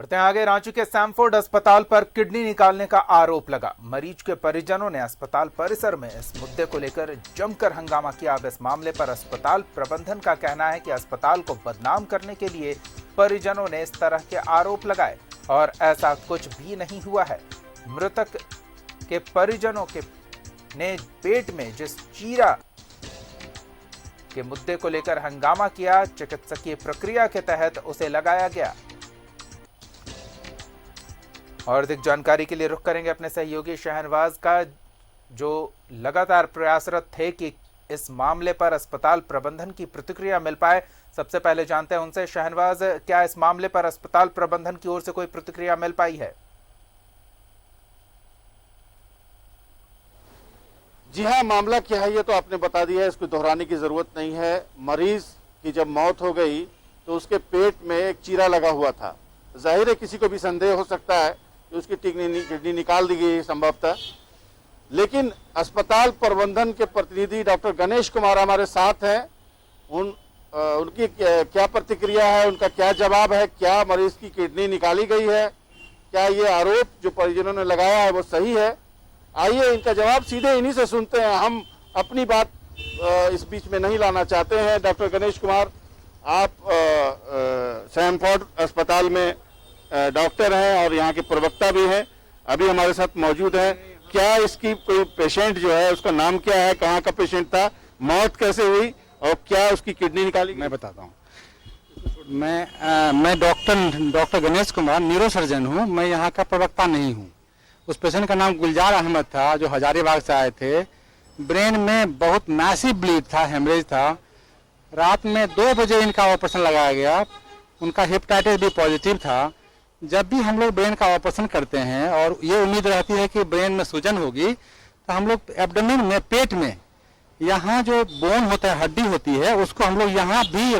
बढ़ते हैं आगे। रांची के सैमफोर्ड अस्पताल पर किडनी निकालने का आरोप लगा। मरीज के परिजनों ने अस्पताल परिसर में इस मुद्दे को लेकर जमकर हंगामा किया। अब इस मामले पर अस्पताल प्रबंधन का कहना है कि अस्पताल को बदनाम करने के लिए परिजनों ने इस तरह के आरोप लगाए और ऐसा कुछ भी नहीं हुआ है। मृतक के परिजनों ने पेट में जिस चीरा के मुद्दे को लेकर हंगामा किया, चिकित्सकीय प्रक्रिया के तहत उसे लगाया गया। और अधिक जानकारी के लिए रुख करेंगे अपने सहयोगी शहनवाज का, जो लगातार प्रयासरत थे कि इस मामले पर अस्पताल प्रबंधन की प्रतिक्रिया मिल पाए। सबसे पहले जानते हैं उनसे, शहनवाज, क्या इस मामले पर अस्पताल प्रबंधन की ओर से कोई प्रतिक्रिया मिल पाई है? जी हाँ, मामला क्या है ये तो आपने बता दिया है, इसको दोहराने की जरूरत नहीं है। मरीज की जब मौत हो गई तो उसके पेट में एक चीरा लगा हुआ था। जाहिर है किसी को भी संदेह हो सकता है कि उसकी किडनी निकाल दी गई संभवतः, लेकिन अस्पताल प्रबंधन के प्रतिनिधि डॉक्टर गणेश कुमार हमारे साथ हैं। उनकी क्या प्रतिक्रिया है, उनका क्या जवाब है, क्या मरीज की किडनी निकाली गई है, क्या ये आरोप जो परिजनों ने लगाया है वो सही है? आइए इनका जवाब सीधे इन्हीं से सुनते हैं। हम अपनी बात इस बीच में नहीं लाना चाहते हैं। डॉक्टर गणेश कुमार, आप सैमफोर्ड अस्पताल में डॉक्टर हैं और यहाँ के प्रवक्ता भी हैं, अभी हमारे साथ मौजूद हैं। क्या इसकी कोई पेशेंट जो है उसका नाम क्या है, कहाँ का पेशेंट था, मौत कैसे हुई और क्या उसकी किडनी निकाली? मैं बताता हूँ। मैं doctor Ganesh Kumar neuro surgeon हूँ। मैं यहाँ का प्रवक्ता नहीं हूँ। उस पेशेंट का नाम गुलजार अहमद था जो हजारीबाग से आए थे। ब्रेन में बहुत मैसिव ब्लीड था, हेमरेज था। रात में 2 बजे इनका ऑपरेशन लगाया गया। उनका हेपेटाइटिस बी पॉजिटिव था। जब भी हम लोग ब्रेन का ऑपरेशन करते हैं और ये उम्मीद रहती है कि ब्रेन में सूजन होगी, तो हम लोग एब्डोमेन में, पेट में, यहाँ जो बोन होता है, हड्डी होती है, उसको हम लोग यहाँ भी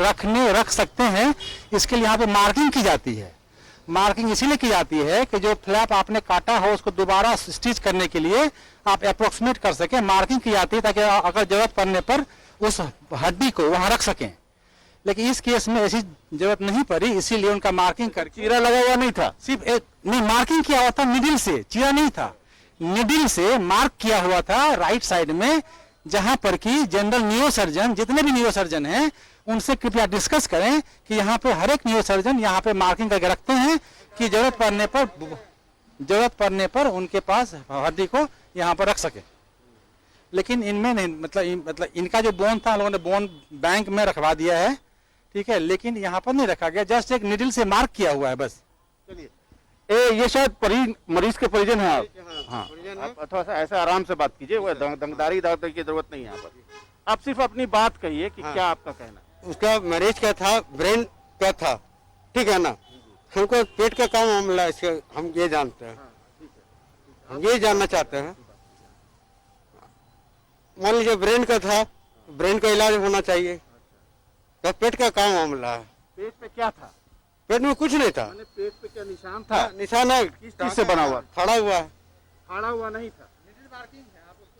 रख सकते हैं। इसके लिए यहाँ पे मार्किंग की जाती है। मार्किंग इसीलिए की जाती है कि जो फ्लैप आपने काटा हो उसको दोबारा स्टिच करने के लिए आप अप्रोक्सीमेट कर सके। मार्किंग की जाती है ताकि अगर जरूरत पड़ने पर उस हड्डी को वहां रख सकें। लेकिन इस केस में ऐसी जरूरत नहीं पड़ी, इसीलिए उनका मार्किंग कर, चीरा लगा हुआ नहीं था, सिर्फ एक नहीं मार्किंग किया हुआ था, निडिल से, चीरा नहीं था, निडिल से मार्क किया हुआ था राइट साइड में, जहां पर कि जनरल न्यूरो सर्जन, जितने भी न्यूरो सर्जन हैं उनसे कृपया डिस्कस करें कि यहाँ पे हर एक न्यूरो सर्जन यहाँ पे मार्किंग करके रखते हैं कि जरूरत पड़ने पर उनके पास हड्डी को यहाँ पर रख सके। लेकिन इनमें नहीं, मतलब इनका जो बोन था हम लोगों ने बोन बैंक में रखवा दिया है, ठीक है, लेकिन यहाँ पर नहीं रखा गया, जस्ट एक निडल से मार्क किया हुआ है बस। चलिए, ये शायद मरीज के परिजन हैं आप? हाँ, आप थोड़ा सा ऐसा आराम से बात कीजिए, वो दंगदारी की जरूरत नहीं है यहाँ पर। आप सिर्फ अपनी बात कहिए कि क्या आपका कहना है। उसका मरीज क्या था, ब्रेन क्या था, ठीक है ना। हमको पेट का काम मामला इसका हम ये जानते हैं, हम ये जानना चाहते हैं। मान लीजिए ब्रेन का था, ब्रेन का इलाज होना चाहिए, तो पेट का काम मामला है। पेट पे क्या था? पेट में कुछ नहीं था। पेट पे क्या निशान था? निशान है, किस चीज से बना हुआ? खड़ा हुआ है, फाड़ा हुआ नहीं था।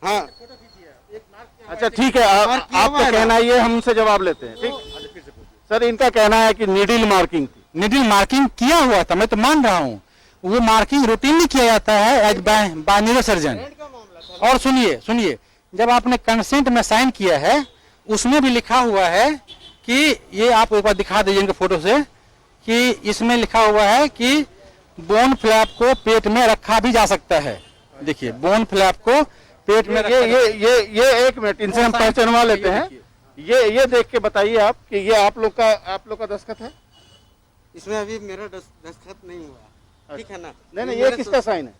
हाँ, अच्छा ठीक है, आपका कहना है, ये हमसे जवाब लेते हैं। ठीक सर, इनका कहना है कि निडिल मार्किंग थी। निडिल मार्किंग किया हुआ था, मैं तो मान रहा हूँ। वो मार्किंग रूटीनली किया जाता है एज बाय न्यूरो सर्जन। और सुनिए, जब आपने कंसेंट में साइन किया है उसमें भी लिखा हुआ है कि ये, आप एक बार दिखा दीजिए इनके फोटो से, कि इसमें लिखा हुआ है कि बोन फ्लैप को पेट में रखा भी जा सकता है। देखिए, बोन फ्लैप को पेट में ये एक मिनट, इनसे हम पहचानवा लेते हैं। ये देख के बताइए आप कि ये आप लोग का दस्तखत है? इसमें अभी मेरा दस्तखत नहीं हुआ, ठीक है ना। नहीं, ये किसका साइन है?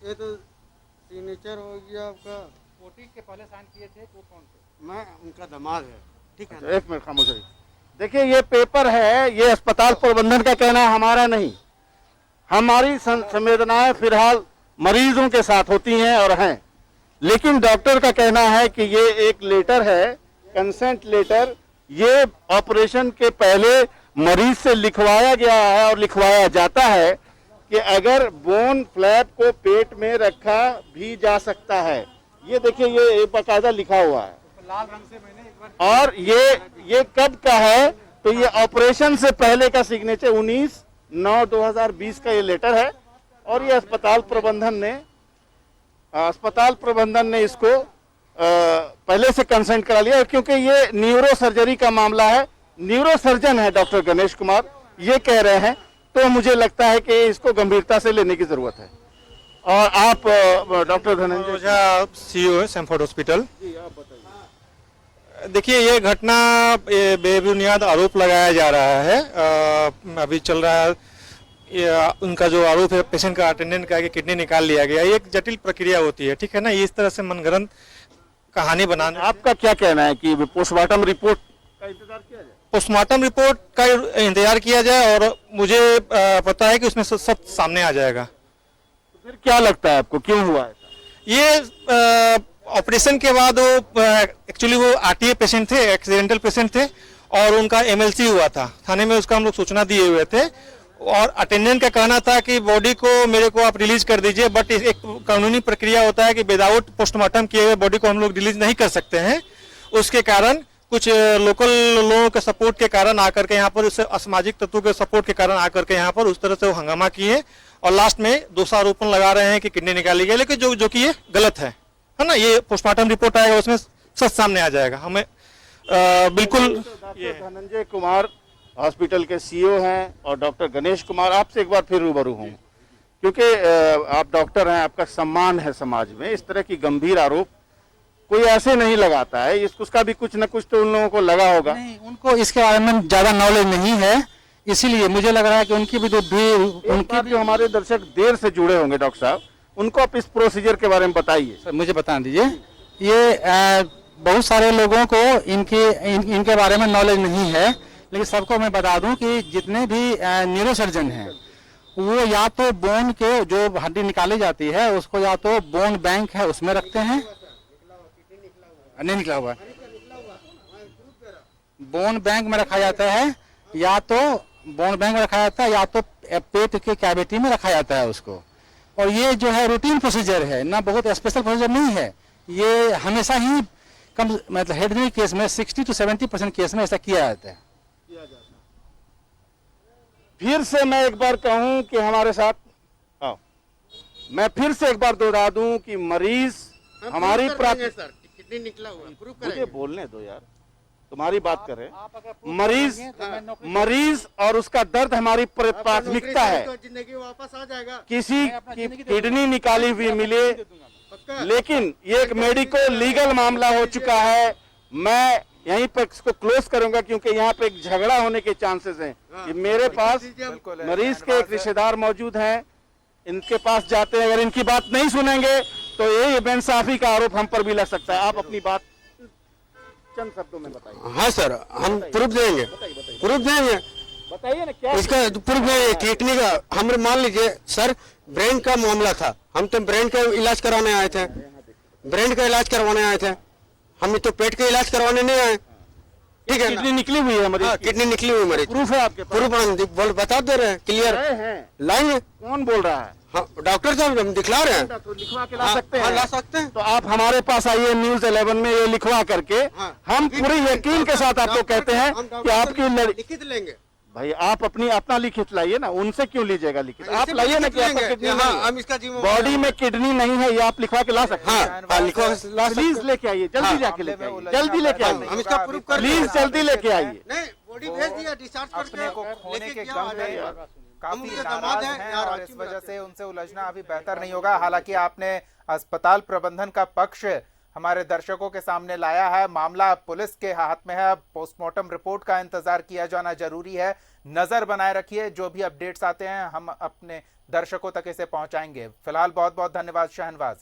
ये तो सिग्नेचर हो गया आपका। पोटी के पहले साइन किए थे, वो कौन थे? मैं उनका दामाद है, ठीक है ना। एक मिनट खामोश रहिए। देखिए, ये पेपर है, ये अस्पताल प्रबंधन का कहना है, हमारा नहीं। हमारी संवेदनाएं फिलहाल मरीजों के साथ होती हैं और हैं, लेकिन डॉक्टर का कहना है कि ये एक लेटर है, कंसेंट लेटर, ये ऑपरेशन के पहले मरीज से लिखवाया गया है और लिखवाया जाता है कि अगर बोन फ्लैप को पेट में रखा भी जा सकता है। ये देखिए, ये बाकायदा लिखा हुआ है लाल रंग से। मैंने एक बार, और ये कब का है, तो ये ऑपरेशन से पहले का सिग्नेचर 19 9/2020 का ये लेटर है और ये अस्पताल प्रबंधन ने इसको पहले से कंसेंट करा लिया क्योंकि ये न्यूरो सर्जरी का मामला है। न्यूरो सर्जन है डॉक्टर गणेश कुमार, ये कह रहे हैं, तो मुझे लगता है कि इसको गंभीरता से लेने की जरूरत है। और आप डॉक्टर धनंजय ओझा CEO है सैमफोर्ड हॉस्पिटल। देखिए ये घटना बेबुनियाद आरोप लगाया जा रहा है। अभी चल रहा है उनका जो आरोप है पेशेंट का, अटेंडेंट का, कि किडनी निकाल लिया गया। ये एक जटिल प्रक्रिया होती है, ठीक है ना। ये इस तरह से मनगढ़ंत कहानी बनाने। आपका क्या कहना है कि पोस्टमार्टम रिपोर्ट का इंतजार किया जाए? पोस्टमार्टम रिपोर्ट का इंतजार किया जाए और मुझे पता है कि उसमें सब सामने आ जाएगा। तो फिर क्या लगता है आपको, क्यों हुआ है? ये ऑपरेशन के बाद एक्चुअली वो RTA पेशेंट थे, एक्सीडेंटल पेशेंट थे और उनका MLC हुआ था। थाने में उसका हम लोग सूचना दिए हुए थे और अटेंडेंट का कहना था कि बॉडी को मेरे को आप रिलीज कर दीजिए, बट एक कानूनी प्रक्रिया होता है कि विदाउट पोस्टमार्टम किए हुए बॉडी को हम लोग रिलीज नहीं कर सकते हैं। उसके कारण कुछ लोकल लोगों के सपोर्ट के कारण आकर के यहाँ पर, उससे असामाजिक तत्वों के सपोर्ट के कारण आकर के यहाँ पर उस तरह से वो हंगामा किए और लास्ट में दोषारोपण लगा रहे हैं कि किडनी निकाली गई, लेकिन जो कि ये गलत है ना। ये पोस्टमार्टम रिपोर्ट आएगा, उसमें सच सामने आ जाएगा। हमें बिल्कुल धनंजय कुमार हॉस्पिटल के CEO हैं और डॉक्टर गणेश कुमार, आपसे एक बार फिर रूबरू हूँ क्योंकि आप डॉक्टर हैं, आपका सम्मान है समाज में। इस तरह की गंभीर आरोप कोई ऐसे नहीं लगाता है, उसका भी कुछ न कुछ तो उन लोगों को लगा होगा। नहीं, उनको इसके बारे में ज्यादा नॉलेज नहीं है, इसीलिए मुझे लग रहा है कि उनकी भी उनकी भी हमारे दर्शक देर से जुड़े होंगे डॉक्टर साहब, उनको आप इस प्रोसीजर के बारे में बताइए। सर मुझे बता दीजिए, ये बहुत सारे लोगों को इनके बारे में नॉलेज नहीं है, लेकिन सबको मैं बता दूं कि जितने भी न्यूरो सर्जन हैं वो या तो बोन के जो हड्डी निकाली जाती है उसको या तो बोन बैंक है उसमें रखते हैं, नहीं निकला हुआ है, बोन बैंक में रखा जाता है, या तो बोन बैंक में रखा जाता है या तो पेट के कैविटी में रखा जाता है उसको। और ये जो है रूटीन प्रोसीजर है ना, बहुत स्पेशल प्रोसीजर नहीं है। ये हमेशा ही कम मतलब हेड केस में 60 to 70% केस में ऐसा किया जाता है। फिर से मैं एक बार कहूं कि हमारे साथ आओ, मैं फिर से एक बार दोहरा दूं कि मरीज हमारी किडनी निकला हुआ प्रूफ मुझे बोलने दो यार, तुम्हारी बात कर रहे हैं। मरीज और उसका दर्द हमारी प्राथमिकता है। जिंदगी वापस आ जाएगा। किसी की किडनी निकाली हुई मिले, लेकिन ये एक मेडिको लीगल मामला हो चुका है। मैं यहीं पर इसको क्लोज करूंगा क्योंकि यहाँ पे एक झगड़ा होने के चांसेस हैं। कि मेरे पास मरीज के एक रिश्तेदार मौजूद हैं, इनके पास जाते हैं, अगर इनकी बात नहीं सुनेंगे तो ये बेइंसाफी का आरोप हम पर भी लग सकता है। आप अपनी बात चंद शब्दों में बताइए। हाँ सर, हम प्रूफ देंगे, प्रूफ देंगे। बताइए ना क्या इसका प्रूफ देंगे। किडनी का हम मान लीजिए सर, ब्रेन का मामला था, हम तो ब्रेन का इलाज कराने आए थे, ब्रेन का इलाज करवाने आए थे, हम तो पेट का इलाज करवाने नहीं आए, ठीक है। किडनी निकली हुई है मरीज, किडनी निकली हुई मरीज, प्रूफ है आपके पास? प्रूफ बोल बता दे रहे हैं, क्लियर लाएंगे। कौन बोल रहा है? हाँ डॉक्टर साहब, हम दिखला रहे हैं। तो लिखवा के ला सकते हैं? ला सकते हैं। तो आप हमारे पास आइए News 11 में, ये लिखवा करके हम पूरे यकीन के साथ आपको कहते हैं कि आपकी लिखित लेंगे। भाई आप अपना लिखित लाइए ना, उनसे क्यों लीजिएगा लिखित? आप लाइए ना कि आपका किडनी हम इसका बॉडी में किडनी नहीं है, ये आप लिखवा के ला सकते हैं। हाँ लिखवा ला, प्लीज लेके आइए, जल्दी जाके लेके आइए, जल्दी लेके आइए, हम इसका प्रूफ कर, प्लीज जल्दी लेके आइए। नहीं बॉडी भेज दिया, डिस्चार्ज अपने को खोने के गम में काफी नाराज हैं और इस वजह से उनसे उलझना अभी बेहतर नहीं होगा। हालांकि आपने अस्पताल प्रबंधन का पक्ष हमारे दर्शकों के सामने लाया है, मामला पुलिस के हाथ में है, अब पोस्टमार्टम रिपोर्ट का इंतजार किया जाना जरूरी है। नजर बनाए रखिए, जो भी अपडेट्स आते हैं हम अपने दर्शकों तक इसे पहुंचाएंगे। फिलहाल बहुत बहुत धन्यवाद शहनवाज।